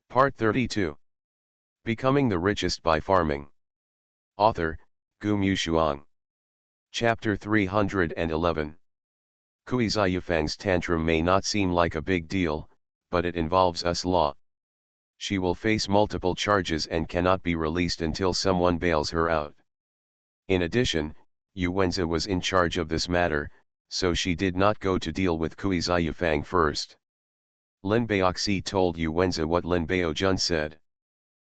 Part 32. Becoming the Richest by Farming. Author, Gu Mushuang. Chapter 311. Kui Ziyufang's tantrum may not seem like a big deal, but it involves us law. She will face multiple charges and cannot be released until someone bails her out. In addition, Yu Wenzi was in charge of this matter, so she did not go to deal with Kui Ziyufang first. Lin Baoxi told Yu Wenzi what Lin Baojun said.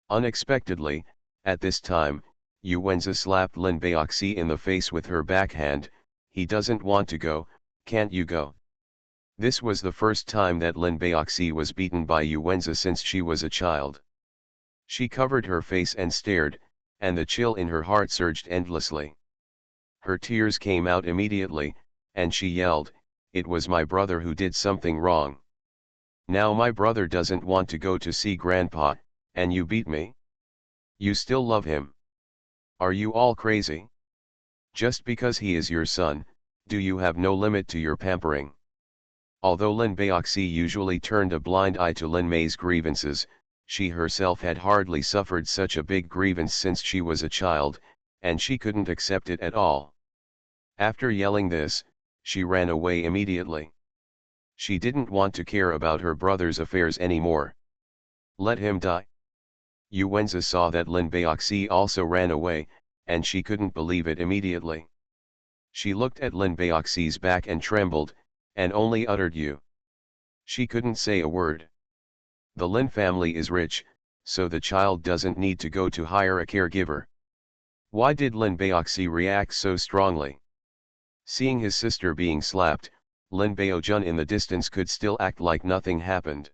Unexpectedly, at this time, Yu Wenzi slapped Lin Baoxi in the face with her backhand. "He doesn't want to go, can't you go?" This was the first time that Lin Baoxi was beaten by Yu Wenzi since she was a child. She covered her face and stared, and the chill in her heart surged endlessly. Her tears came out immediately, and she yelled, "It was my brother who did something wrong. Now my brother doesn't want to go to see Grandpa, and you beat me? You still love him? Are you all crazy? Just because he is your son, do you have no limit to your pampering?" Although Lin Baoxi usually turned a blind eye to Lin Mei's grievances, she herself had hardly suffered such a big grievance since she was a child, and she couldn't accept it at all. After yelling this, she ran away immediately. She didn't want to care about her brother's affairs anymore. Let him die. Yu Wenzi saw that Lin Baoxi also ran away, and she couldn't believe it immediately. She looked at Lin Baoxi's back and trembled, and only uttered "you." She couldn't say a word. The Lin family is rich, so the child doesn't need to go to hire a caregiver. Why did Lin Baoxi react so strongly? Seeing his sister being slapped, Lin Baojun in the distance could still act like nothing happened.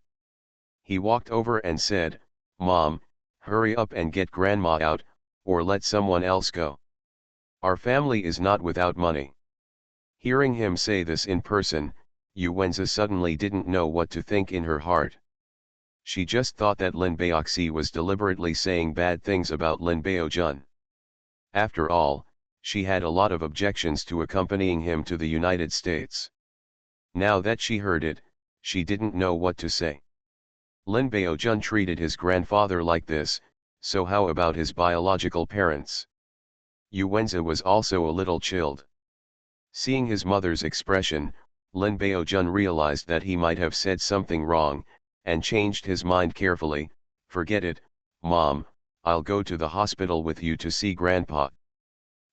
He walked over and said, "Mom, hurry up and get Grandma out, or let someone else go. Our family is not without money." Hearing him say this in person, Yu Wenzi suddenly didn't know what to think in her heart. She just thought that Lin Baoxi was deliberately saying bad things about Lin Baojun. After all, she had a lot of objections to accompanying him to the United States. Now that she heard it, she didn't know what to say. Lin Baojun treated his grandfather like this, so how about his biological parents? Yu Wenzi was also a little chilled. Seeing his mother's expression, Lin Baojun realized that he might have said something wrong, and changed his mind carefully. "Forget it, Mom, I'll go to the hospital with you to see Grandpa.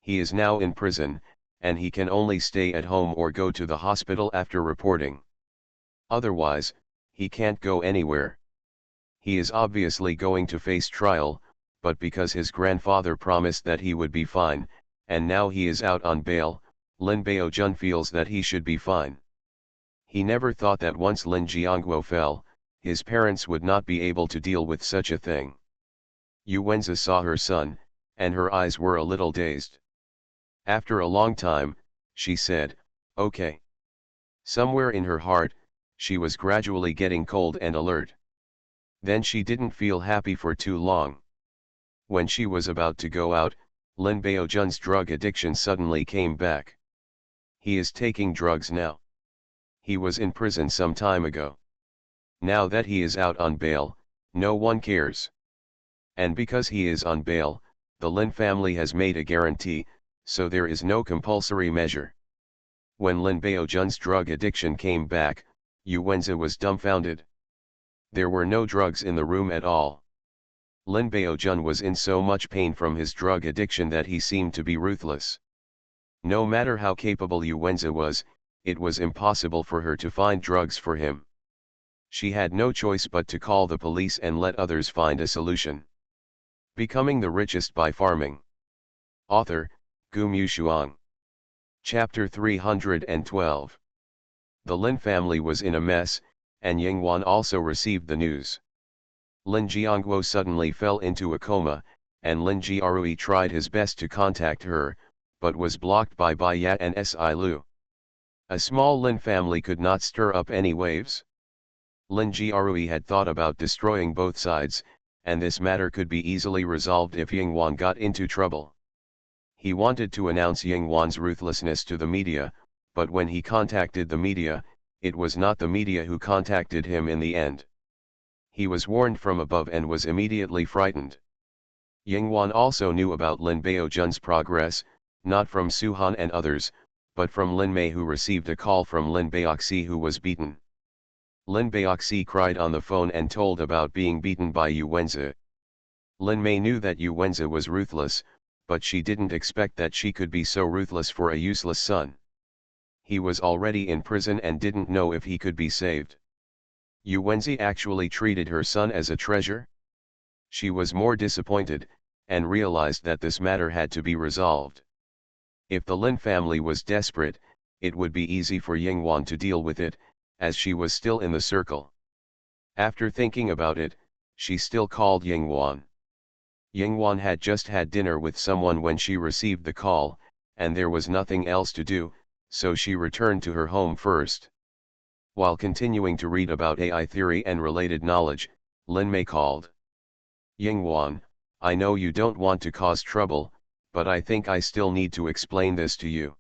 He is now in prison, and he can only stay at home or go to the hospital after reporting. Otherwise, he can't go anywhere. He is obviously going to face trial, but because his grandfather promised that he would be fine, and now he is out on bail, Lin Baojun feels that he should be fine. He never thought that once Lin Jiangguo fell, his parents would not be able to deal with such a thing." Yu Wenzi saw her son, and her eyes were a little dazed. After a long time, she said, "Okay." Somewhere in her heart, she was gradually getting cold and alert. Then she didn't feel happy for too long. When she was about to go out, Lin Baojun's drug addiction suddenly came back. He is taking drugs now. He was in prison some time ago. Now that he is out on bail, no one cares. And because he is on bail, the Lin family has made a guarantee, so there is no compulsory measure. When Lin Baojun's drug addiction came back, Yu Wenzi was dumbfounded. There were no drugs in the room at all. Lin Baojun was in so much pain from his drug addiction that he seemed to be ruthless. No matter how capable Yu Wenzi was, it was impossible for her to find drugs for him. She had no choice but to call the police and let others find a solution. Becoming the Richest by Farming. Author, Gu Mushuang. Chapter 312. The Lin family was in a mess, and Yingwan also received the news. Lin Jiangguo suddenly fell into a coma, and Lin Jiarui tried his best to contact her, but was blocked by Bai Yat and Si Lu. A small Lin family could not stir up any waves. Lin Jiarui had thought about destroying both sides, and this matter could be easily resolved if Yingwan got into trouble. He wanted to announce Yingwan's ruthlessness to the media, but when he contacted the media, it was not the media who contacted him in the end. He was warned from above and was immediately frightened. Yingwan also knew about Lin Baojun's progress, not from Suhan and others, but from Lin Mei, who received a call from Lin Baoxi, who was beaten. Lin Baoxi cried on the phone and told about being beaten by Yu Wenzi. Lin Mei knew that Yu Wenzi was ruthless, but she didn't expect that she could be so ruthless for a useless son. He was already in prison and didn't know if he could be saved. Yu Wenzi actually treated her son as a treasure? She was more disappointed, and realized that this matter had to be resolved. If the Lin family was desperate, it would be easy for Yingwan to deal with it, as she was still in the circle. After thinking about it, she still called Yingwan. Yingwan had just had dinner with someone when she received the call, and there was nothing else to do, so she returned to her home first. While continuing to read about AI theory and related knowledge, Lin Mei called. Yingwan, I know you don't want to cause trouble, but I think I still need to explain this to you.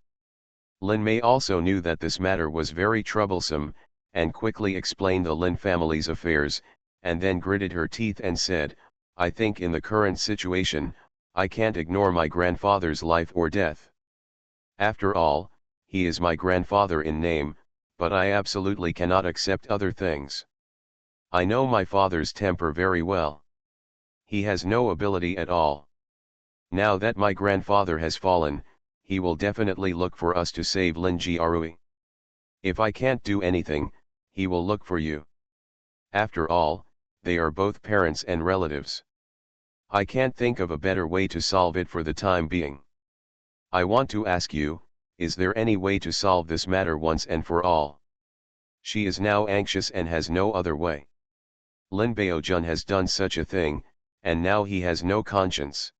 Lin Mei also knew that this matter was very troublesome, and quickly explained the Lin family's affairs, and then gritted her teeth and said, I think in the current situation, I can't ignore my grandfather's life or death. After all, he is my grandfather in name, but I absolutely cannot accept other things. I know my father's temper very well. He has no ability at all. Now that my grandfather has fallen, he will definitely look for us to save Lin Jiarui. If I can't do anything, he will look for you. After all, they are both parents and relatives. I can't think of a better way to solve it for the time being. I want to ask you, is there any way to solve this matter once and for all? She is now anxious and has no other way. Lin Baojun has done such a thing, and now he has no conscience.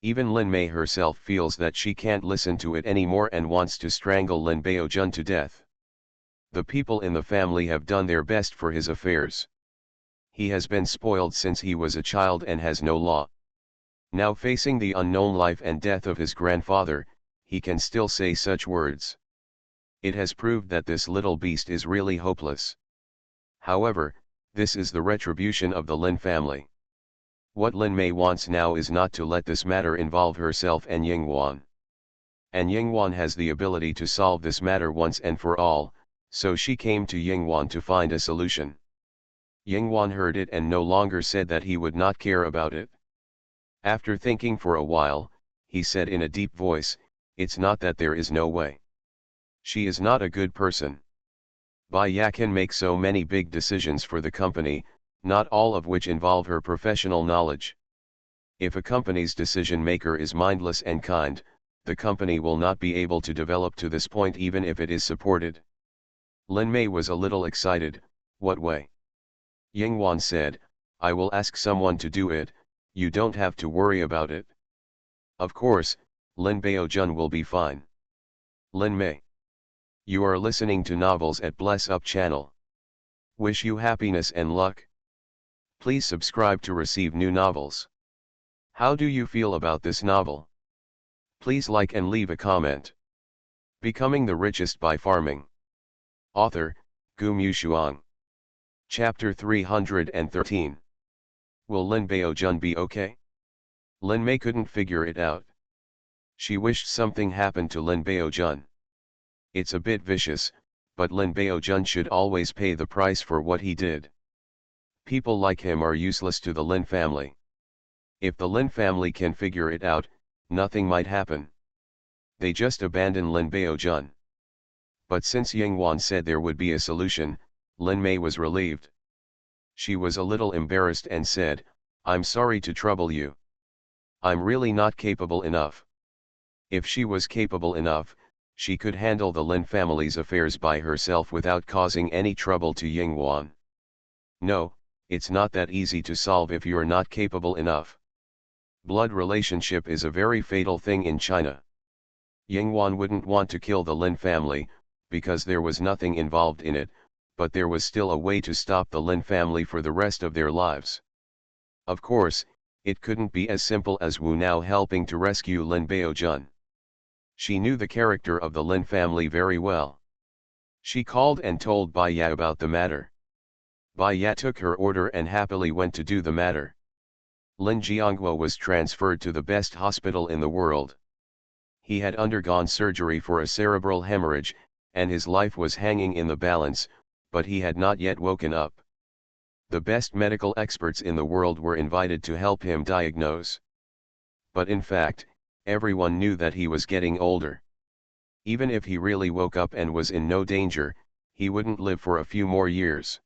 Even Lin Mei herself feels that she can't listen to it anymore and wants to strangle Lin Baojun to death. The people in the family have done their best for his affairs. He has been spoiled since he was a child and has no law. Now facing the unknown life and death of his grandfather, he can still say such words. It has proved that this little beast is really hopeless. However, this is the retribution of the Lin family. What Lin Mei wants now is not to let this matter involve herself and Yingwan. And Yingwan has the ability to solve this matter once and for all, so she came to Yingwan to find a solution. Yingwan heard it and no longer said that he would not care about it. After thinking for a while, he said in a deep voice, it's not that there is no way. She is not a good person. Bai Ya can make so many big decisions for the company, not all of which involve her professional knowledge. If a company's decision maker is mindless and kind, the company will not be able to develop to this point even if it is supported. Lin Mei was a little excited. What way? Yingwan said, I will ask someone to do it, you don't have to worry about it. Of course, Lin Baojun will be fine. Lin Mei. You are listening to Novels at Bless Up channel. Wish you happiness and luck. Please subscribe to receive new novels. How do you feel about this novel? Please like and leave a comment. Becoming the Richest by Farming. Author, Gu Mushuang. Chapter 313. Will Lin Baojun be okay? Lin Mei couldn't figure it out. She wished something happened to Lin Baojun. It's a bit vicious, but Lin Baojun should always pay the price for what he did. People like him are useless to the Lin family. If the Lin family can figure it out, nothing might happen. They just abandon Lin Baojun. But since Yingwan said there would be a solution, Lin Mei was relieved. She was a little embarrassed and said, I'm sorry to trouble you. I'm really not capable enough. If she was capable enough, she could handle the Lin family's affairs by herself without causing any trouble to Yingwan. No, it's not that easy to solve if you're not capable enough. Blood relationship is a very fatal thing in China. Yingwan wouldn't want to kill the Lin family, because there was nothing involved in it, but there was still a way to stop the Lin family for the rest of their lives. Of course, it couldn't be as simple as Wu Nao helping to rescue Lin Baojun. She knew the character of the Lin family very well. She called and told Bai Ya about the matter. Bai Ya took her order and happily went to do the matter. Lin Jiangguo was transferred to the best hospital in the world. He had undergone surgery for a cerebral hemorrhage, and his life was hanging in the balance, but he had not yet woken up. The best medical experts in the world were invited to help him diagnose. But in fact, everyone knew that he was getting older. Even if he really woke up and was in no danger, he wouldn't live for a few more years.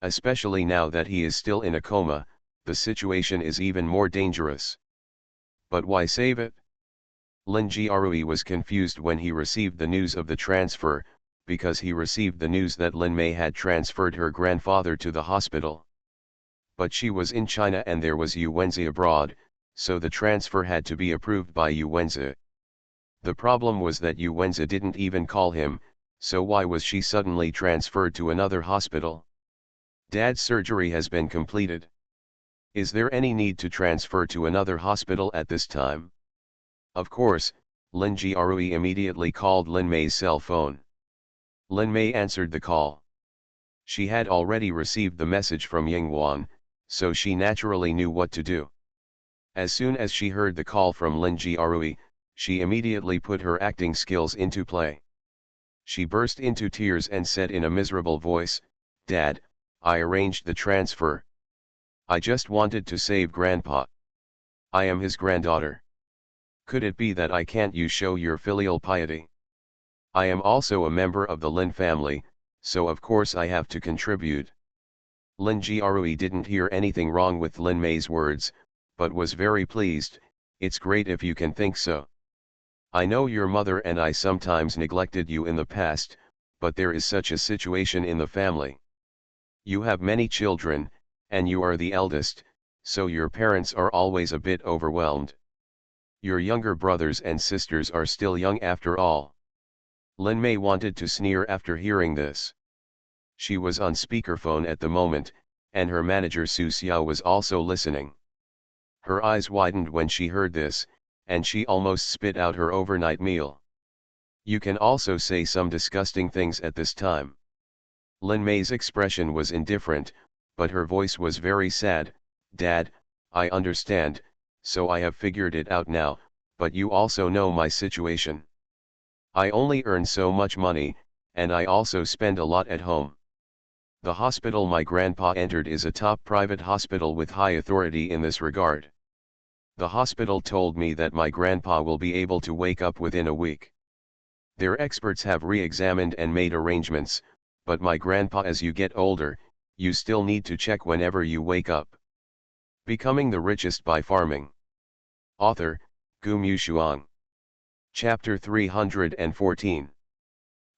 Especially now that he is still in a coma, the situation is even more dangerous. But why save it? Lin Jiarui was confused when he received the news of the transfer, because he received the news that Lin Mei had transferred her grandfather to the hospital. But she was in China and there was Yu Wenzi abroad, so the transfer had to be approved by Yu Wenzi. The problem was that Yu Wenzi didn't even call him, so why was she suddenly transferred to another hospital? Dad's surgery has been completed. Is there any need to transfer to another hospital at this time? Of course, Lin Jiarui immediately called Lin Mei's cell phone. Lin Mei answered the call. She had already received the message from Yingwan, so she naturally knew what to do. As soon as she heard the call from Lin Jiarui, she immediately put her acting skills into play. She burst into tears and said in a miserable voice, "Dad, I arranged the transfer. I just wanted to save Grandpa. I am his granddaughter. Could it be that I can't you show your filial piety? I am also a member of the Lin family, so of course I have to contribute." Lin Jiarui didn't hear anything wrong with Lin Mei's words, but was very pleased. "It's great if you can think so. I know your mother and I sometimes neglected you in the past, but there is such a situation in the family. You have many children, and you are the eldest, so your parents are always a bit overwhelmed. Your younger brothers and sisters are still young after all." Lin Mei wanted to sneer after hearing this. She was on speakerphone at the moment, and her manager Su Xiao was also listening. Her eyes widened when she heard this, and she almost spit out her overnight meal. "You can also say some disgusting things at this time." Lin Mei's expression was indifferent, but her voice was very sad. "Dad, I understand, so I have figured it out now, but you also know my situation. I only earn so much money, and I also spend a lot at home. The hospital my grandpa entered is a top private hospital with high authority in this regard. The hospital told me that my grandpa will be able to wake up within a week. Their experts have re-examined and made arrangements, but my grandpa, as you get older, you still need to check whenever you wake up." Becoming the Richest by Farming. Author, Gu Mushuang. Chapter 314.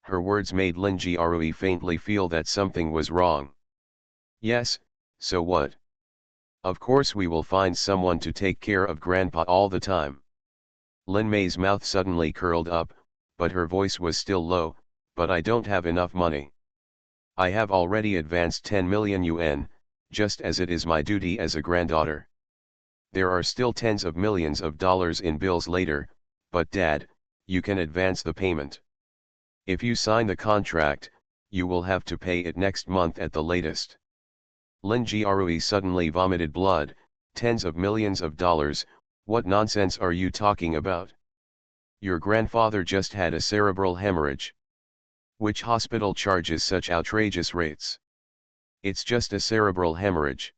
Her words made Lin Jiarui faintly feel that something was wrong. "Yes, so what? Of course we will find someone to take care of Grandpa all the time." Lin Mei's mouth suddenly curled up, but her voice was still low. "But I don't have enough money. I have already advanced 10 million yuan, just as it is my duty as a granddaughter. There are still tens of millions of dollars in bills later, but Dad, you can advance the payment. If you sign the contract, you will have to pay it next month at the latest." Lin Jiarui suddenly vomited blood. "Tens of millions of dollars, what nonsense are you talking about? Your grandfather just had a cerebral hemorrhage. Which hospital charges such outrageous rates? It's just a cerebral hemorrhage.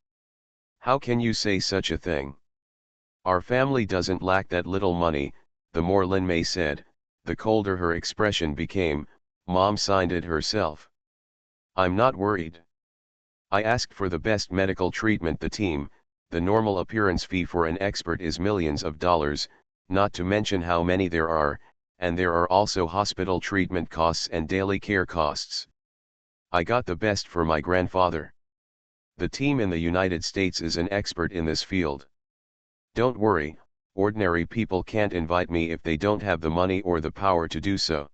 How can you say such a thing? Our family doesn't lack that little money." The more Lin Mei said, the colder her expression became. "Mom signed it herself. I'm not worried. I asked for the best medical treatment. The normal appearance fee for an expert is millions of dollars, not to mention how many there are, and there are also hospital treatment costs and daily care costs. I got the best for my grandfather. The team in the United States is an expert in this field. Don't worry, ordinary people can't invite me if they don't have the money or the power to do so.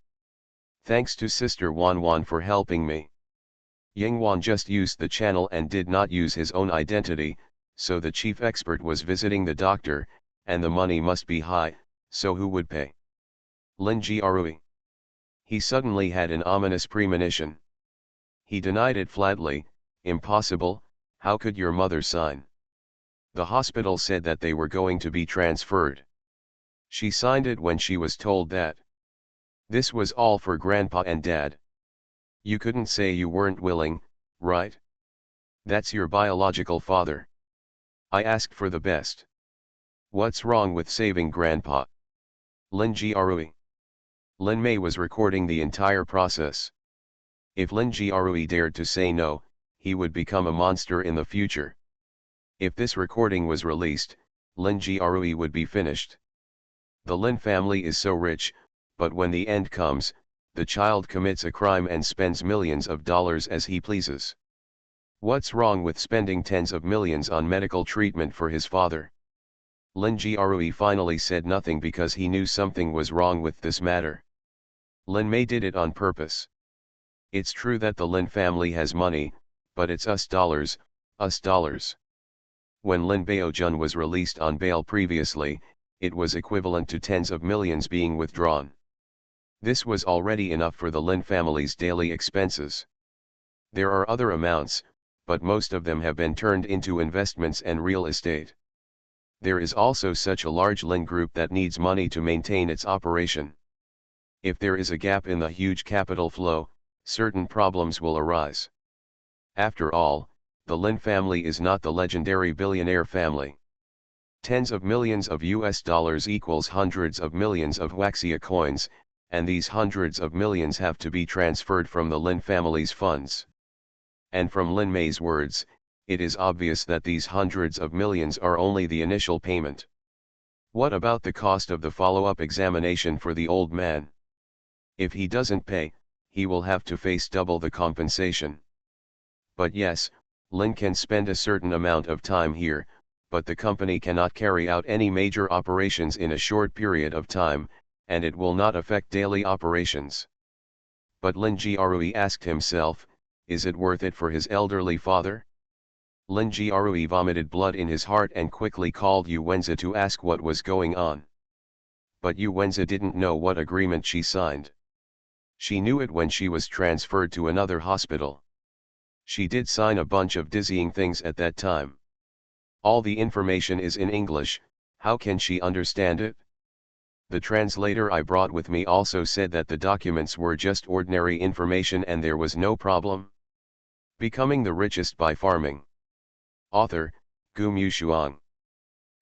Thanks to Sister Wan for helping me. Yingwan just used the channel and did not use his own identity, so the chief expert was visiting the doctor, and the money must be high, so who would pay? Lin Jiarui." He suddenly had an ominous premonition. He denied it flatly. Impossible, how could your mother sign? The hospital said that they were going to be transferred. She signed it when she was told that. This was all for Grandpa and Dad. You couldn't say you weren't willing, right? That's your biological father. I asked for the best. What's wrong with saving Grandpa? Lin Grui. Lin Mei was recording the entire process. If Lin Grui dared to say no, he would become a monster in the future. If this recording was released, Lin Grui would be finished. The Lin family is so rich, but when the end comes, the child commits a crime and spends millions of dollars as he pleases. What's wrong with spending tens of millions on medical treatment for his father? Lin Grui finally said nothing because he knew something was wrong with this matter. Lin Mei did it on purpose. It's true that the Lin family has money, but it's us dollars, us dollars. When Lin Baojun was released on bail previously, it was equivalent to tens of millions being withdrawn. This was already enough for the Lin family's daily expenses. There are other amounts, but most of them have been turned into investments and real estate. There is also such a large Lin group that needs money to maintain its operation. If there is a gap in the huge capital flow, certain problems will arise. After all, the Lin family is not the legendary billionaire family. Tens of millions of US dollars equals hundreds of millions of Waxia coins, and these hundreds of millions have to be transferred from the Lin family's funds. And from Lin Mei's words, it is obvious that these hundreds of millions are only the initial payment. What about the cost of the follow-up examination for the old man? If he doesn't pay, he will have to face double the compensation. But yes, Lin can spend a certain amount of time here, but the company cannot carry out any major operations in a short period of time, and it will not affect daily operations. But Lin Grui asked himself, is it worth it for his elderly father? Lin Grui vomited blood in his heart and quickly called Yu Wenzi to ask what was going on. But Yu Wenzi didn't know what agreement she signed. She knew it when she was transferred to another hospital. She did sign a bunch of dizzying things at that time. All the information is in English, how can she understand it? The translator I brought with me also said that the documents were just ordinary information and there was no problem. Becoming the Richest by Farming. Author, Gu Mushuang.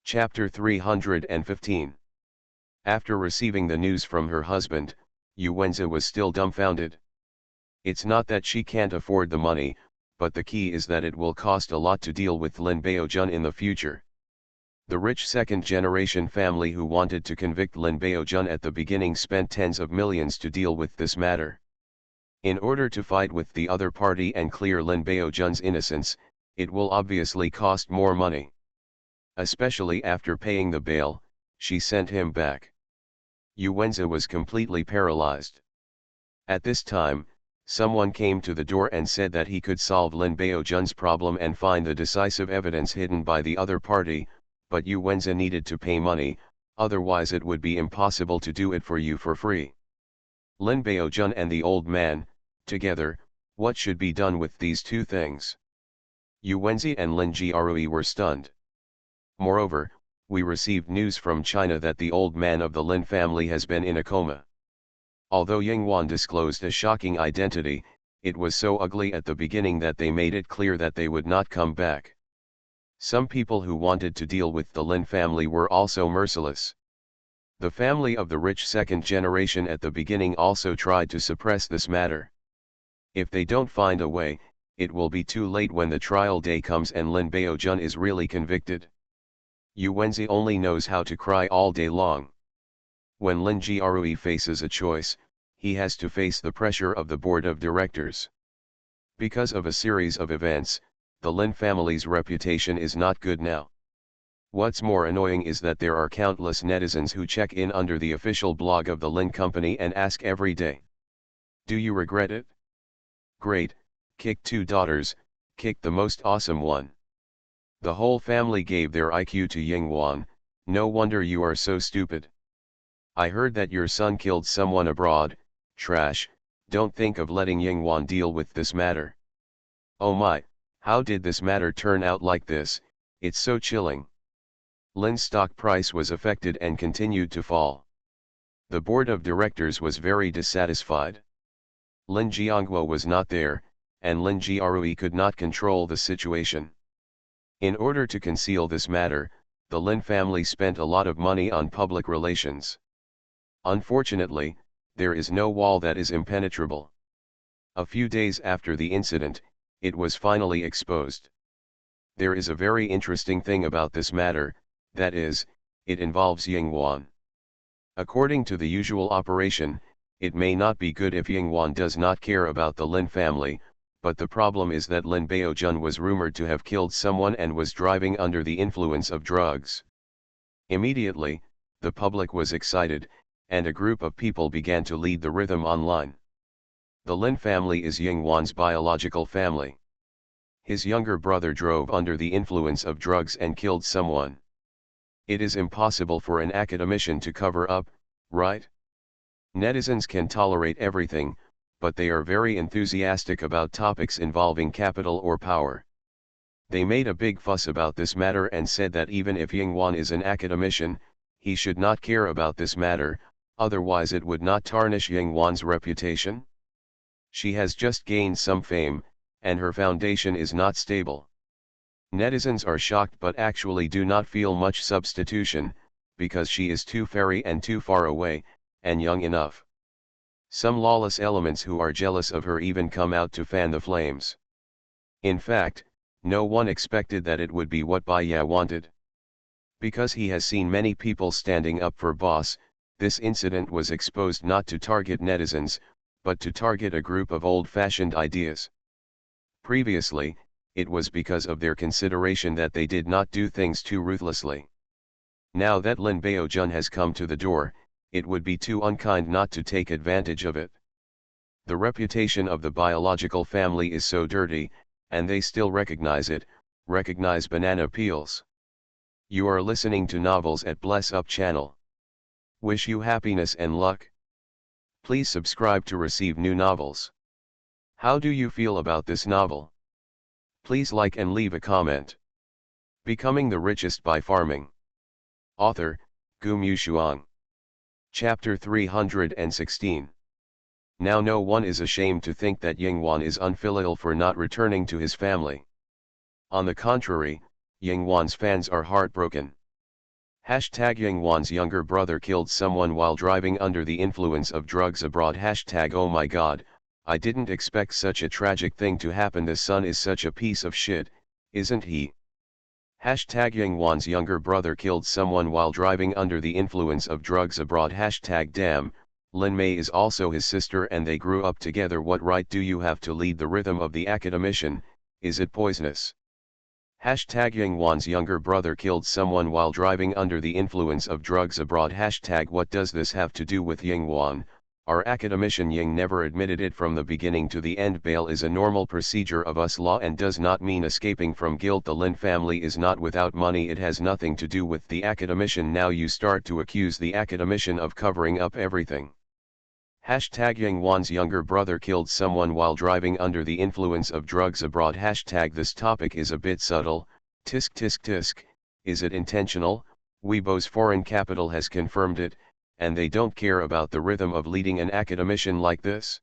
Chapter 315. After receiving the news from her husband, Yu Wenzi was still dumbfounded. It's not that she can't afford the money, but the key is that it will cost a lot to deal with Lin Baojun in the future. The rich second-generation family who wanted to convict Lin Baojun at the beginning spent tens of millions to deal with this matter. In order to fight with the other party and clear Lin Baojun's innocence, it will obviously cost more money. Especially after paying the bail, she sent him back. Yu Wenzi was completely paralyzed. At this time, someone came to the door and said that he could solve Lin Baojun's problem and find the decisive evidence hidden by the other party, but Yu Wenzi needed to pay money, otherwise it would be impossible to do it for you for free. Lin Baojun and the old man, together, what should be done with these two things? Yu Wenzi and Lin Grui were stunned. Moreover, we received news from China that the old man of the Lin family has been in a coma. Although Yingwan disclosed a shocking identity, it was so ugly at the beginning that they made it clear that they would not come back. Some people who wanted to deal with the Lin family were also merciless. The family of the rich second generation at the beginning also tried to suppress this matter. If they don't find a way, it will be too late when the trial day comes and Lin Baojun is really convicted. Yu Wenzi only knows how to cry all day long. When Lin Grui faces a choice, he has to face the pressure of the board of directors. Because of a series of events, the Lin family's reputation is not good now. What's more annoying is that there are countless netizens who check in under the official blog of the Lin company and ask every day, do you regret it? Great, kicked 2 daughters, kicked the most awesome one. The whole family gave their IQ to Yingwan, no wonder you are so stupid. I heard that your son killed someone abroad, trash, don't think of letting Yingwan deal with this matter. Oh my, How did this matter turn out like this? It's so chilling. Lin's stock price was affected and continued to fall. The board of directors was very dissatisfied. Lin Jianguo was not there, and Lin Jiarui could not control the situation. In order to conceal this matter, the Lin family spent a lot of money on public relations. Unfortunately, there is no wall that is impenetrable. A few days after the incident, it was finally exposed. There is a very interesting thing about this matter, that is, it involves Yingwan. According to the usual operation, it may not be good if Yingwan does not care about the Lin family, but the problem is that Lin Baojun was rumored to have killed someone and was driving under the influence of drugs. Immediately, the public was excited, and a group of people began to lead the rhythm online. The Lin family is Yingwan's biological family. His younger brother drove under the influence of drugs and killed someone. It is impossible for an academician to cover up, right? Netizens can tolerate everything, but they are very enthusiastic about topics involving capital or power. They made a big fuss about this matter and said that even if Yingwan is an academician, he should not care about this matter, otherwise it would not tarnish Yingwan's reputation. She has just gained some fame, and her foundation is not stable. Netizens are shocked but actually do not feel much substitution, because she is too fairy and too far away, and young enough. Some lawless elements who are jealous of her even come out to fan the flames. In fact, no one expected that it would be what Bai Ya wanted. Because he has seen many people standing up for boss, this incident was exposed not to target netizens, but to target a group of old-fashioned ideas. Previously, it was because of their consideration that they did not do things too ruthlessly. Now that Lin Baojun has come to the door, it would be too unkind not to take advantage of it. The reputation of the biological family is so dirty, and they still recognize it, recognize banana peels. You are listening to Novels at Bless Up channel. Wish you happiness and luck. Please subscribe to receive new novels. How do you feel about this novel? Please like and leave a comment. Becoming the Richest by Farming. Author, Gu Mushuang. Chapter 316. Now no one is ashamed to think that Yingwan is unfilial for not returning to his family. On the contrary, Yingwan's fans are heartbroken. Hashtag Yingwan's younger brother killed someone while driving under the influence of drugs abroad. Hashtag oh my god, I didn't expect such a tragic thing to happen. The son is such a piece of shit, isn't he? Hashtag Yingwan's younger brother killed someone while driving under the influence of drugs abroad. Hashtag damn, Lin Mei is also his sister and they grew up together. What right do you have to lead the rhythm of the academician? Is it poisonous? Hashtag Yingwan's younger brother killed someone while driving under the influence of drugs abroad. Hashtag what does this have to do with Yingwan? Our academician Ying never admitted it from the beginning to the end. Bail is a normal procedure of us law and does not mean escaping from guilt. The Lin family is not without money. It has nothing to do with the academician. Now you start to accuse the academician of covering up everything. Hashtag Yingwan's younger brother killed someone while driving under the influence of drugs abroad. Hashtag this topic is a bit subtle. Tisk tisk tisk, is it intentional? Weibo's foreign capital has confirmed it, and they don't care about the rhythm of leading an academician like this.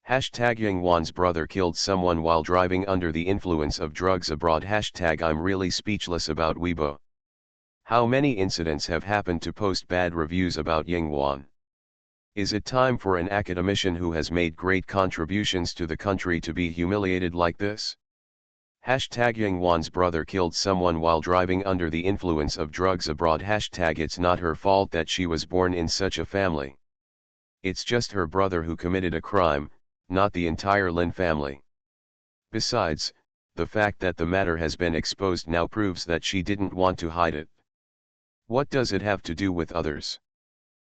Hashtag Yingwan's brother killed someone while driving under the influence of drugs abroad. Hashtag I'm really speechless about Weibo. How many incidents have happened to post bad reviews about Yingwan? Is it time for an academician who has made great contributions to the country to be humiliated like this? Hashtag Yingwan's brother killed someone while driving under the influence of drugs abroad. Hashtag it's not her fault that she was born in such a family. It's just her brother who committed a crime, not the entire Lin family. Besides, the fact that the matter has been exposed now proves that she didn't want to hide it. What does it have to do with others?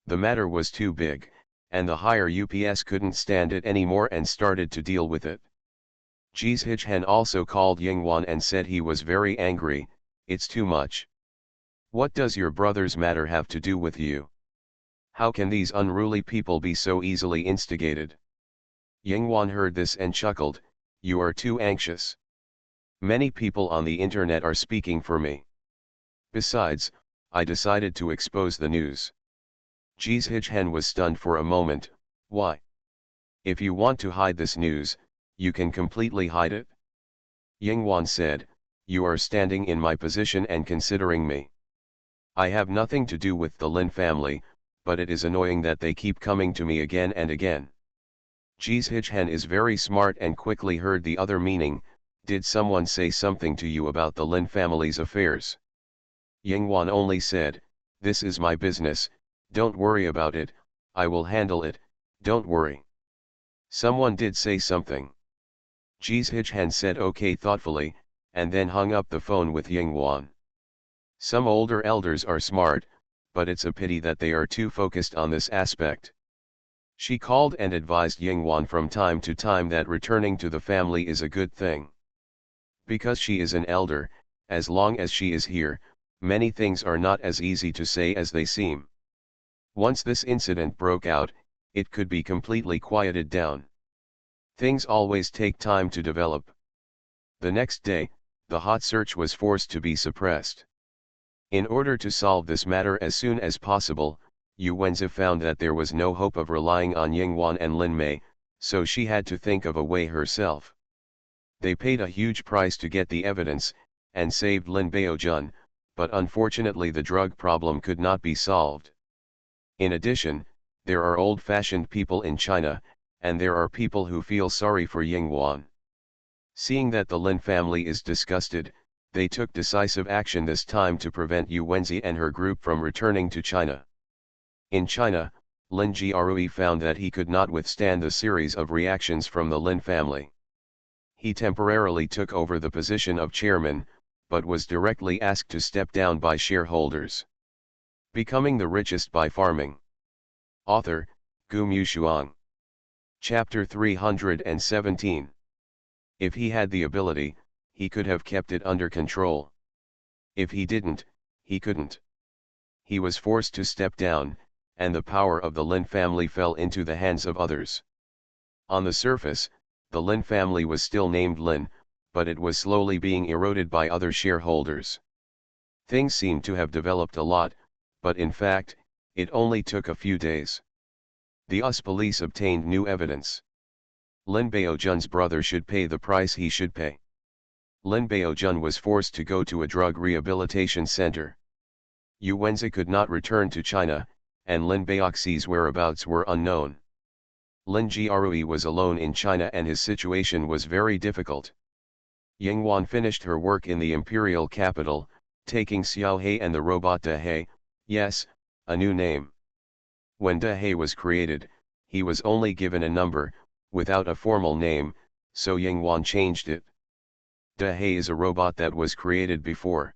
The matter was too big, and the higher UPS couldn't stand it anymore and started to deal with it. Ji's Hichen also called Yingwan and said he was very angry. It's too much. What does your brother's matter have to do with you? How can these unruly people be so easily instigated? Yingwan heard this and chuckled, you are too anxious. Many people on the internet are speaking for me. Besides, I decided to expose the news. Richest was stunned for a moment. Why? If you want to hide this news, you can completely hide it. Yingwan said, you are standing in my position and considering me. I have nothing to do with the Lin family, but it is annoying that they keep coming to me again and again. Richest is very smart and quickly heard the other meaning. Did someone say something to you about the Lin family's affairs? Yingwan only said, this is my business, don't worry about it, I will handle it, don't worry. Someone did say something. Richest said okay thoughtfully, and then hung up the phone with Yingwan. Some older elders are smart, but it's a pity that they are too focused on this aspect. She called and advised Yingwan from time to time that returning to the family is a good thing. Because she is an elder, as long as she is here, many things are not as easy to say as they seem. Once this incident broke out, it could be completely quieted down. Things always take time to develop. The next day, the hot search was forced to be suppressed. In order to solve this matter as soon as possible, Yu Wenzi found that there was no hope of relying on Yingwan and Lin Mei, so she had to think of a way herself. They paid a huge price to get the evidence, and saved Lin Baojun, but unfortunately the drug problem could not be solved. In addition, there are old-fashioned people in China, and there are people who feel sorry for Yingwan. Seeing that the Lin family is disgusted, they took decisive action this time to prevent Yu Wenzi and her group from returning to China. In China, Lin Jiarui found that he could not withstand the series of reactions from the Lin family. He temporarily took over the position of chairman, but was directly asked to step down by shareholders. Becoming the richest by farming. Author, Gu Mushuang. Chapter 317. If he had the ability, he could have kept it under control. If he didn't, he couldn't. He was forced to step down, and the power of the Lin family fell into the hands of others. On the surface, the Lin family was still named Lin, but it was slowly being eroded by other shareholders. Things seemed to have developed a lot, but in fact, it only took a few days. The US police obtained new evidence. Lin Baojun's brother should pay the price he should pay. Lin Baojun was forced to go to a drug rehabilitation center. Yu Wenzi could not return to China, and Lin Baoxi's whereabouts were unknown. Lin Jiarui was alone in China and his situation was very difficult. Yingwan finished her work in the imperial capital, taking Xiao He and the robot De He, yes, a new name. When De He was created, he was only given a number, without a formal name, so Yingwan changed it. De He is a robot that was created before.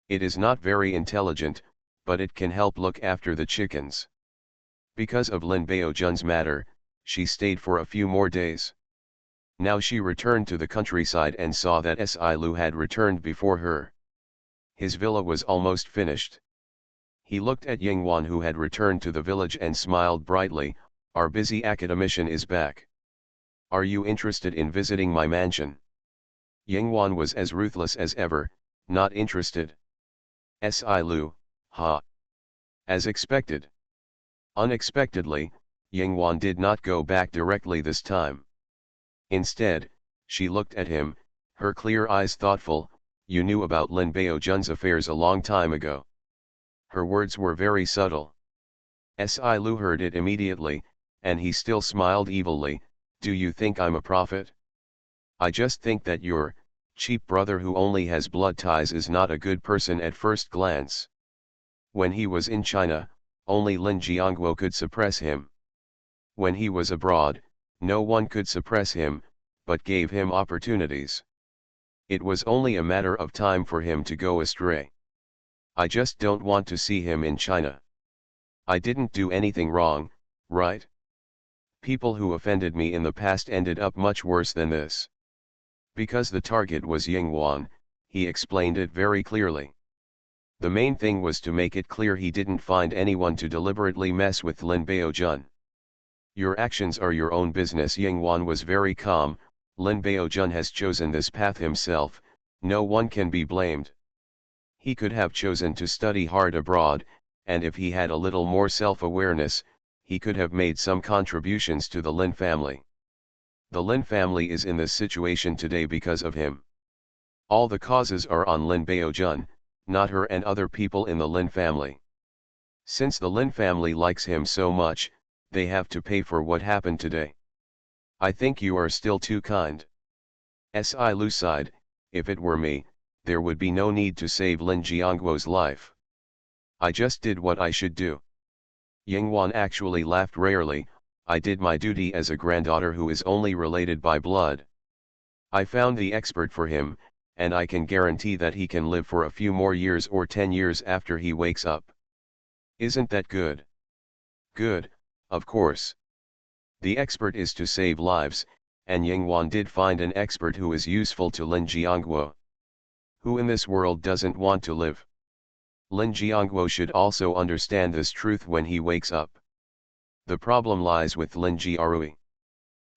It is not very intelligent, but it can help look after the chickens. Because of Lin Baojun's matter, she stayed for a few more days. Now she returned to the countryside and saw that Sci-Lu had returned before her. His villa was almost finished. He looked at Yingwan who had returned to the village and smiled brightly, our busy academician is back. Are you interested in visiting my mansion? Yingwan was as ruthless as ever, not interested. Sci-Lu, ha. As expected. Unexpectedly, Yingwan did not go back directly this time. Instead, she looked at him, her clear eyes thoughtful. You knew about Lin Baojun's affairs a long time ago. Her words were very subtle. Sci-Lu heard it immediately, and he still smiled evilly. Do you think I'm a prophet? I just think that your cheap brother who only has blood ties is not a good person at first glance. When he was in China, only Lin Jiangguo could suppress him. When he was abroad, no one could suppress him, but gave him opportunities. It was only a matter of time for him to go astray. I just don't want to see him in China. I didn't do anything wrong, right? People who offended me in the past ended up much worse than this. Because the target was Yingwan, he explained it very clearly. The main thing was to make it clear he didn't find anyone to deliberately mess with Lin Baojun. Your actions are your own business. Yingwan was very calm, Lin Baojun has chosen this path himself, no one can be blamed. He could have chosen to study hard abroad, and if he had a little more self-awareness, he could have made some contributions to the Lin family. The Lin family is in this situation today because of him. All the causes are on Lin Baojun, not her and other people in the Lin family. Since the Lin family likes him so much, they have to pay for what happened today. I think you are still too kind. Si sighed, if it were me, there would be no need to save Lin Jiangguo's life. I just did what I should do. Yingwan actually laughed rarely, I did my duty as a granddaughter who is only related by blood. I found the expert for him, and I can guarantee that he can live for a few more years or 10 years after he wakes up. Isn't that good? Good, of course. The expert is to save lives, and Yingwan did find an expert who is useful to Lin Jiangguo. Who in this world doesn't want to live? Lin Jiangguo should also understand this truth when he wakes up. The problem lies with Lin Jiarui.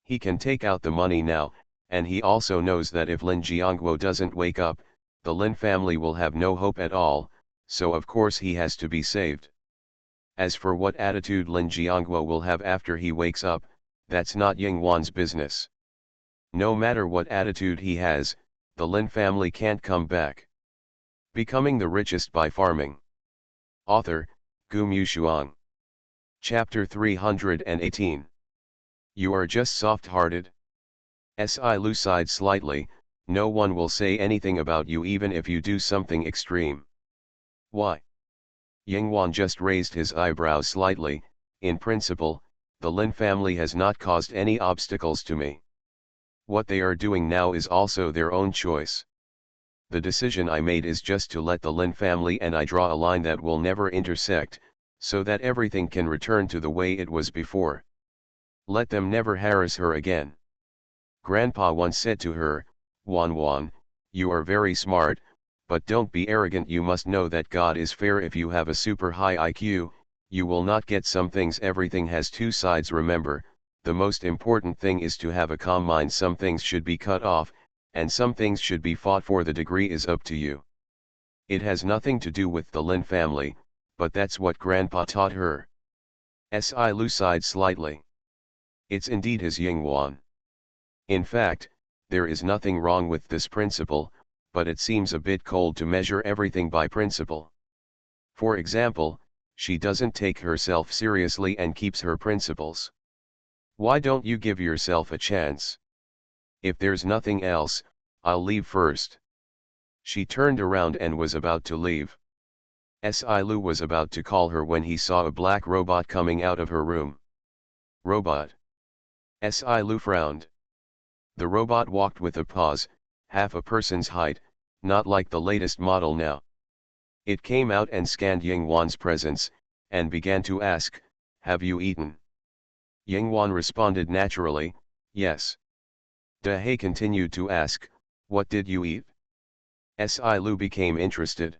He can take out the money now, and he also knows that if Lin Jiangguo doesn't wake up, the Lin family will have no hope at all, so of course he has to be saved. As for what attitude Lin Jiangguo will have after he wakes up, that's not Yingwan's business. No matter what attitude he has, the Lin family can't come back. Becoming the Richest by Farming. Author, Gu Mushuang. Chapter 318. You are just soft-hearted. Si sighed slightly, no one will say anything about you even if you do something extreme. Why? Yingwan just raised his eyebrows slightly, in principle, the Lin family has not caused any obstacles to me. What they are doing now is also their own choice. The decision I made is just to let the Lin family and I draw a line that will never intersect, so that everything can return to the way it was before. Let them never harass her again. Grandpa once said to her, Wan Wan, you are very smart, but don't be arrogant. You must know that God is fair. If you have a super high IQ, you will not get some things. Everything has two sides. Remember, the most important thing is to have a calm mind. Some things should be cut off, and some things should be fought for. The degree is up to you. It has nothing to do with the Lin family, but that's what Grandpa taught her. Si sighed slightly. It's indeed his Yingwan. In fact, there is nothing wrong with this principle, but it seems a bit cold to measure everything by principle. For example, she doesn't take herself seriously and keeps her principles. Why don't you give yourself a chance? If there's nothing else, I'll leave first. She turned around and was about to leave. Si was about to call her when he saw a black robot coming out of her room. Robot. Si frowned. The robot walked with a pause, half a person's height, not like the latest model now. It came out and scanned Yingwan's presence, and began to ask, have you eaten? Yingwan responded naturally, yes. He continued to ask, what did you eat? Si became interested.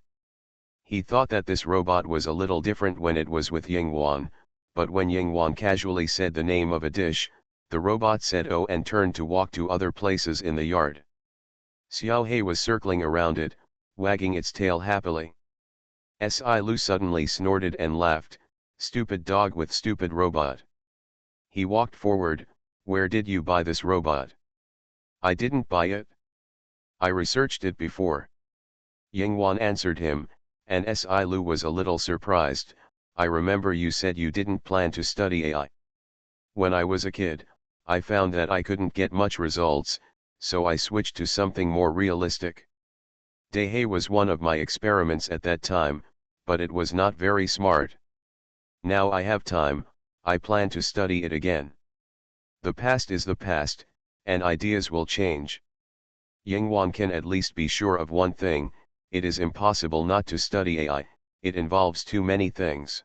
He thought that this robot was a little different when it was with Yingwan, but when Yingwan casually said the name of a dish, the robot said oh and turned to walk to other places in the yard. Xiao He was circling around it, wagging its tail happily. Si suddenly snorted and laughed, stupid dog with stupid robot. He walked forward, where did you buy this robot? I didn't buy it. I researched it before. Yingwan answered him, and Si was a little surprised, I remember you said you didn't plan to study AI. When I was a kid, I found that I couldn't get much results, so I switched to something more realistic. Dehe was one of my experiments at that time, but it was not very smart. Now I have time, I plan to study it again. The past is the past, and ideas will change. Yingwan can at least be sure of one thing, it is impossible not to study AI, it involves too many things.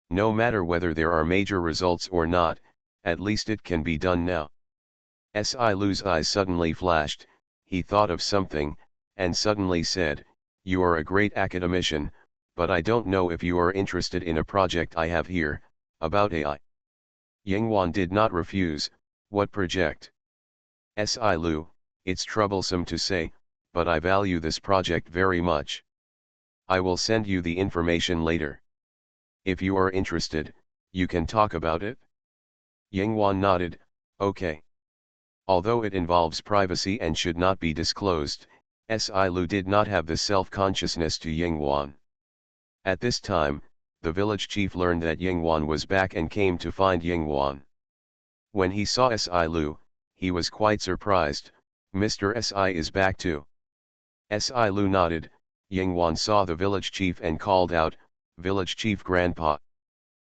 No matter whether there are major results or not, at least it can be done now. Si's eyes suddenly flashed, he thought of something, and suddenly said, you are a great academician, but I don't know if you are interested in a project I have here, about AI. Yingwan did not refuse, what project? Sci-Lu, it's troublesome to say, but I value this project very much. I will send you the information later. If you are interested, you can talk about it. Yingwan nodded, okay. Although it involves privacy and should not be disclosed, Sci-Lu did not have the self-consciousness to Yingwan. At this time, the village chief learned that Yingwan was back and came to find Yingwan. When he saw Sci-Lu, he was quite surprised. Mr. Si is back too. Sci-Lu nodded. Yingwan saw the village chief and called out, "Village chief grandpa."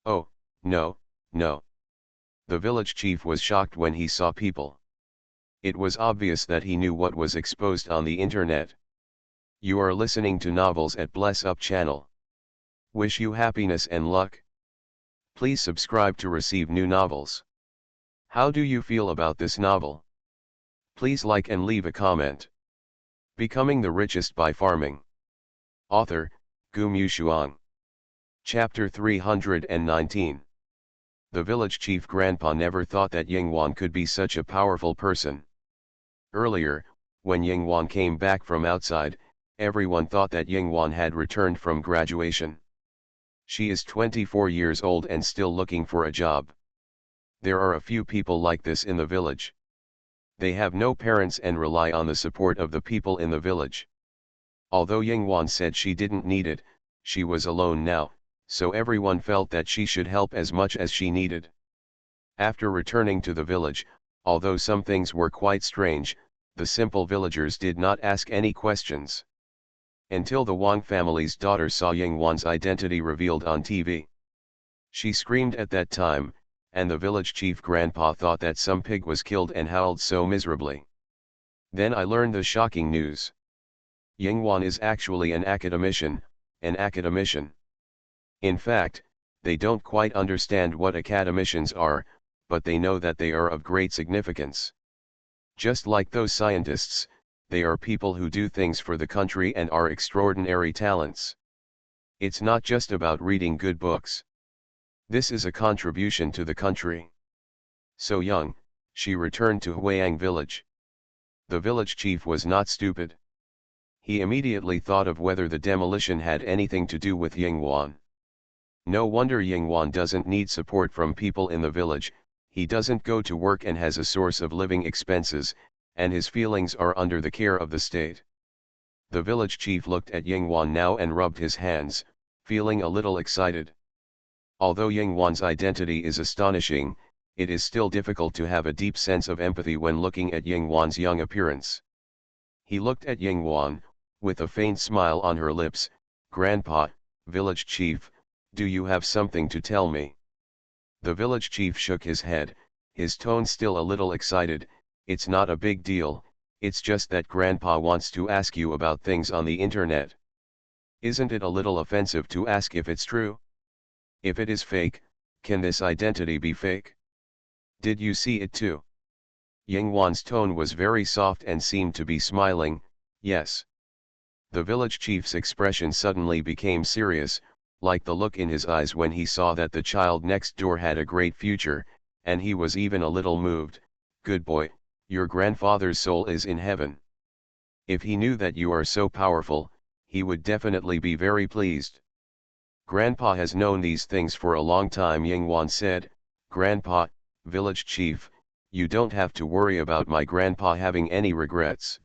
"Oh, no, no." The village chief was shocked when he saw people. It was obvious that he knew what was exposed on the internet. You are listening to Novels at Bless Up channel. Wish you happiness and luck. Please subscribe to receive new novels. How do you feel about this novel? Please like and leave a comment. Becoming the Richest by Farming. Author, Gu Mushuang. Chapter 319. The village chief grandpa never thought that Yingwan could be such a powerful person. Earlier, when Yingwan came back from outside, everyone thought that Yingwan had returned from graduation. She is 24 years old and still looking for a job. There are a few people like this in the village. They have no parents and rely on the support of the people in the village. Although Yingwan said she didn't need it, she was alone now, so everyone felt that she should help as much as she needed. After returning to the village, although some things were quite strange, the simple villagers did not ask any questions. Until the Wang family's daughter saw Yingwan's identity revealed on TV. She screamed at that time, and the village chief grandpa thought that some pig was killed and howled so miserably. Then I learned the shocking news. Yingwan is actually an academician. In fact, they don't quite understand what academicians are, but they know that they are of great significance. Just like those scientists, they are people who do things for the country and are extraordinary talents. It's not just about reading good books. This is a contribution to the country. So young, she returned to Huayang village. The village chief was not stupid. He immediately thought of whether the demolition had anything to do with Yingwan. No wonder Yingwan doesn't need support from people in the village. He doesn't go to work and has a source of living expenses, and his feelings are under the care of the state. The village chief looked at Yingwan now and rubbed his hands, feeling a little excited. Although Yingwan's identity is astonishing, it is still difficult to have a deep sense of empathy when looking at Yingwan's young appearance. He looked at Yingwan, with a faint smile on her lips. "Grandpa, village chief, do you have something to tell me?" The village chief shook his head, his tone still a little excited. "It's not a big deal, it's just that Grandpa wants to ask you about things on the internet." "Isn't it a little offensive to ask if it's true? If it is fake, can this identity be fake? Did you see it too?" Yingwan's tone was very soft and seemed to be smiling. "Yes." The village chief's expression suddenly became serious, like the look in his eyes when he saw that the child next door had a great future, and he was even a little moved. "Good boy, your grandfather's soul is in heaven. If he knew that you are so powerful, he would definitely be very pleased." "Grandpa has known these things for a long time," Yingwan said. "Grandpa, village chief, you don't have to worry about my grandpa having any regrets."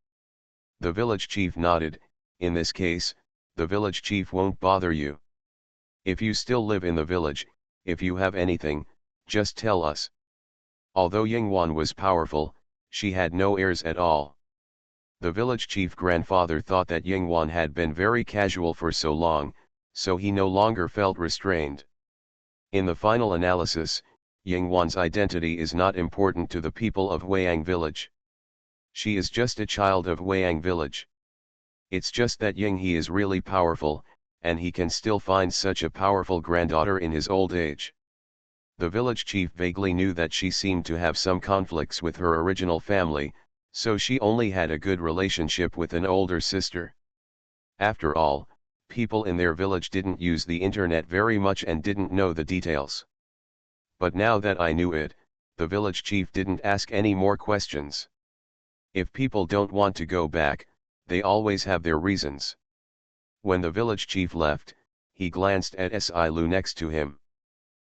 The village chief nodded. "In this case, the village chief won't bother you. If you still live in the village, if you have anything, just tell us." Although Yingwan was powerful, she had no heirs at all. The village chief grandfather thought that Yingwan had been very casual for so long, so he no longer felt restrained. In the final analysis, Yingwan's identity is not important to the people of Huayang village. She is just a child of Huayang village. It's just that He is really powerful, and he can still find such a powerful granddaughter in his old age. The village chief vaguely knew that she seemed to have some conflicts with her original family, so she only had a good relationship with an older sister. After all, people in their village didn't use the internet very much and didn't know the details. But now that I knew it, the village chief didn't ask any more questions. If people don't want to go back, they always have their reasons. When the village chief left, he glanced at Sci-Lu next to him.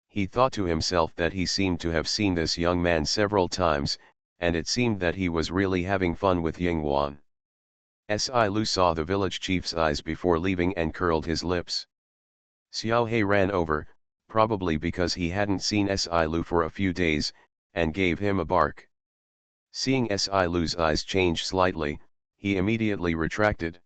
He thought to himself that he seemed to have seen this young man several times, and it seemed that he was really having fun with Yingwan. Sci-Lu saw the village chief's eyes before leaving and curled his lips. Xiao He ran over, probably because he hadn't seen Sci-Lu for a few days, and gave him a bark. Seeing Sci-Lu's eyes change slightly, he immediately retracted.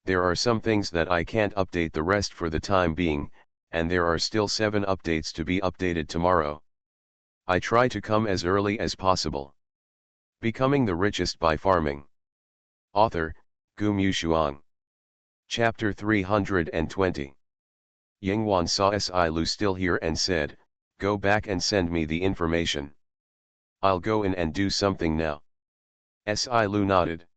There are some things that I can't update the rest for the time being, and there are still 7 updates to be updated tomorrow. I try to come as early as possible. Becoming the Richest by Farming. Author, Gu Mushuang. Chapter 320. Yingwan saw Sci-Lu still here and said, "Go back and send me the information. I'll go in and do something now." Sci-Lu nodded.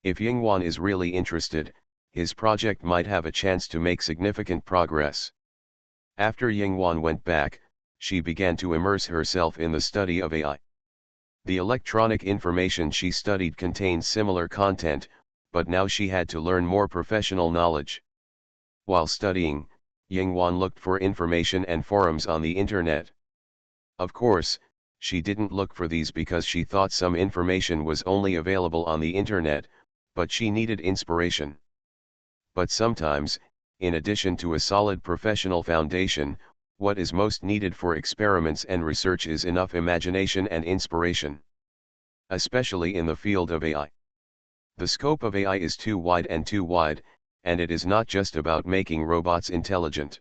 If Yingwan is really interested, his project might have a chance to make significant progress. After Yingwan went back, she began to immerse herself in the study of AI. The electronic information she studied contained similar content, but now she had to learn more professional knowledge. While studying, Yingwan looked for information and forums on the internet. Of course, she didn't look for these because she thought some information was only available on the internet, but she needed inspiration. But sometimes, in addition to a solid professional foundation, what is most needed for experiments and research is enough imagination and inspiration. Especially in the field of AI. The scope of AI is too wide, and it is not just about making robots intelligent.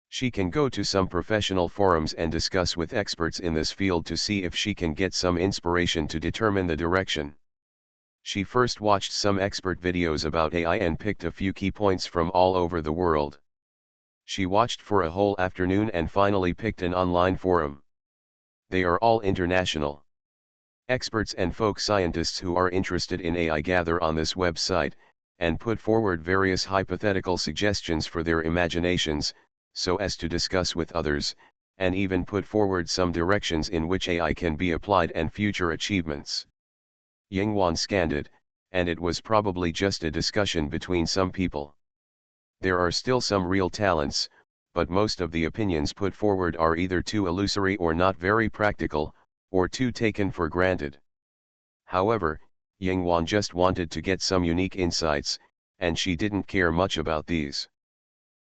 She can go to some professional forums and discuss with experts in this field to see if she can get some inspiration to determine the direction. She first watched some expert videos about AI and picked a few key points from all over the world. She watched for a whole afternoon and finally picked an online forum. They are all international. Experts and folk scientists who are interested in AI gather on this website, and put forward various hypothetical suggestions for their imaginations, so as to discuss with others, and even put forward some directions in which AI can be applied and future achievements. Yingwan scanned it, and it was probably just a discussion between some people. There are still some real talents, but most of the opinions put forward are either too illusory or not very practical, or too taken for granted. However, Yingwan just wanted to get some unique insights, and she didn't care much about these.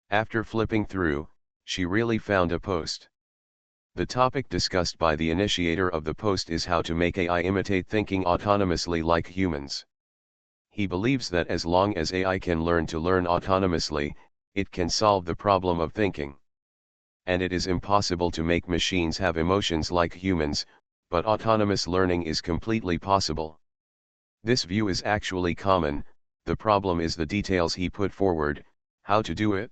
After flipping through, she really found a post. The topic discussed by the initiator of the post is how to make AI imitate thinking autonomously like humans. He believes that as long as AI can learn to learn autonomously, it can solve the problem of thinking. And it is impossible to make machines have emotions like humans, but autonomous learning is completely possible. This view is actually common, the problem is the details he put forward, how to do it.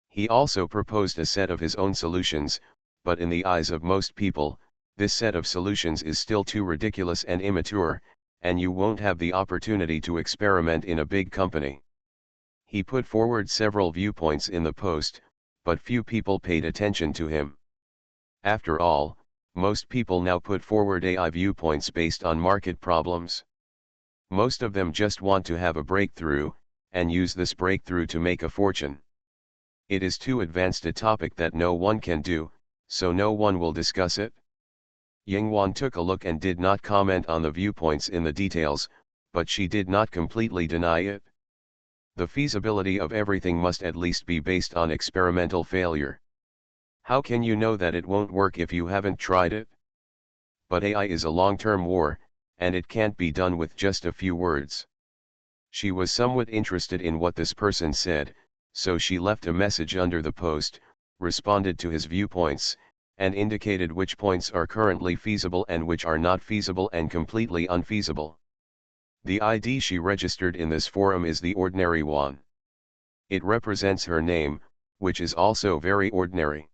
He also proposed a set of his own solutions, but in the eyes of most people, this set of solutions is still too ridiculous and immature, and you won't have the opportunity to experiment in a big company. He put forward several viewpoints in the post, but few people paid attention to him. After all, most people now put forward AI viewpoints based on market problems. Most of them just want to have a breakthrough, and use this breakthrough to make a fortune. It is too advanced a topic that no one can do, so no one will discuss it. Yingwan took a look and did not comment on the viewpoints in the details, but she did not completely deny it. The feasibility of everything must at least be based on experimental failure. How can you know that it won't work if you haven't tried it? But AI is a long-term war, and it can't be done with just a few words. She was somewhat interested in what this person said, so she left a message under the post, responded to his viewpoints, and indicated which points are currently feasible and which are not feasible and completely unfeasible. The ID she registered in this forum is the ordinary one. It represents her name, which is also very ordinary.